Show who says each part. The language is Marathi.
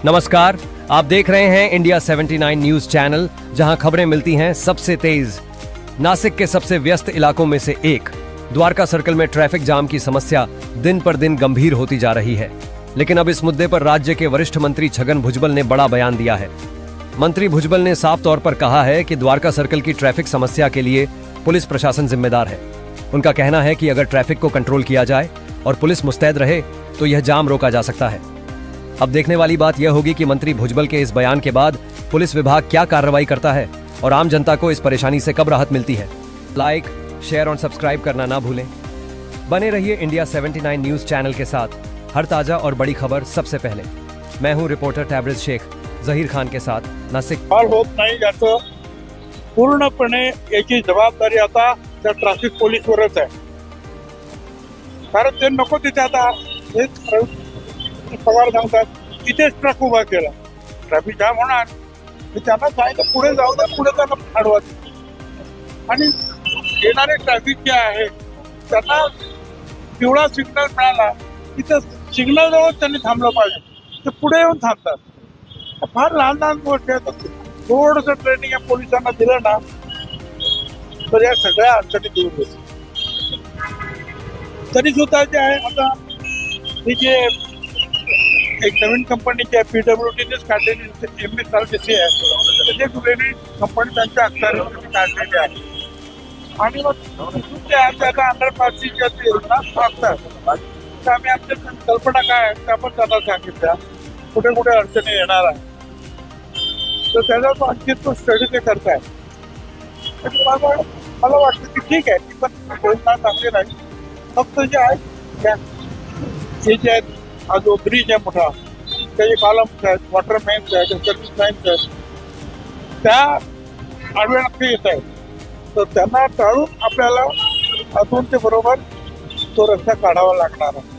Speaker 1: नमस्कार, आप देख रहे हैं इंडिया 79 न्यूज चैनल, जहां खबरें मिलती हैं सबसे तेज। नासिक के सबसे व्यस्त इलाकों में से एक द्वारका सर्कल में ट्रैफिक जाम की समस्या दिन पर दिन गंभीर होती जा रही है। लेकिन अब इस मुद्दे पर राज्य के वरिष्ठ मंत्री छगन भुजबल ने बड़ा बयान दिया है। मंत्री भुजबल ने साफ तौर पर कहा है कि द्वारका सर्कल की ट्रैफिक समस्या के लिए पुलिस प्रशासन जिम्मेदार है। उनका कहना है कि अगर ट्रैफिक को कंट्रोल किया जाए और पुलिस मुस्तैद रहे तो यह जाम रोका जा सकता है। अब देखने वाली बात यह होगी कि मंत्री भुजबल के इस बयान के बाद पुलिस विभाग क्या कार्रवाई करता है और आम जनता को इस परेशानी से कब राहत मिलती है। लाइक, शेयर और सब्सक्राइब करना ना भूलें। बने रहिए इंडिया 79 न्यूज चैनल के साथ, हर ताजा और बड़ी खबर सबसे पहले। मैं हूं रिपोर्टर टैब्रिज शेख जहीर खान के साथ नासिक।
Speaker 2: होत नाही याचं पूर्णपणे याची जबाबदारी आता त्या ट्रॅफिक पोलीसवरच आहे, कारण ते नको तिथे आता पवार सांगतात इथेच ट्रक उभा केला, ट्रॅफिक जाम होणार, त्यांना सांगितलं पुढे जाऊ द्या, पुढे त्यांना अडवा आणि येणारे ट्रॅफिक जे आहे त्यांना पिवळा सिग्नल मिळाला तिथं सिग्नल जवळ त्यांनी थांबलं पाहिजे, ते पुढे येऊन थांबतात। फार लहान लहान गोष्टी आहेत, थोडंसं ट्रेनिंग या पोलिसांना दिलं ना तर या सगळ्या अडचणी दूर होतील। तरी सुद्धा जे आहे आता हे जे एक नवीन कंपनीची PWDनेच काढलेली MSRTC आहे, ते जुलेली कंपनी त्यांच्या अखत्यारीमध्ये काढलेली आहे आणि मग त्याचा अंडरपासच्या योजना असतात, तर आम्ही आमच्या कल्पना काय आहे आपण त्यांना सांगितल्या कुठे कुठे अडचणी येणार आहे, तर त्याचा तो आणखी तो स्टडी ते करताय। मला वाटतं की ठीक आहे, ती पण योजना चांगली नाही, फक्त जे आहे हे जे आहेत हा जो ब्रिज आहे मोठा, त्याचे कॉलम्स आहेत, वॉटर मेन्स आहेत, सर्व्हिस लाईन्स आहेत, त्या आडव्या नक्की येत आहेत, तर त्यांना टाळून आपल्याला अजून ते बरोबर तो रस्ता काढावा लागणार आहे।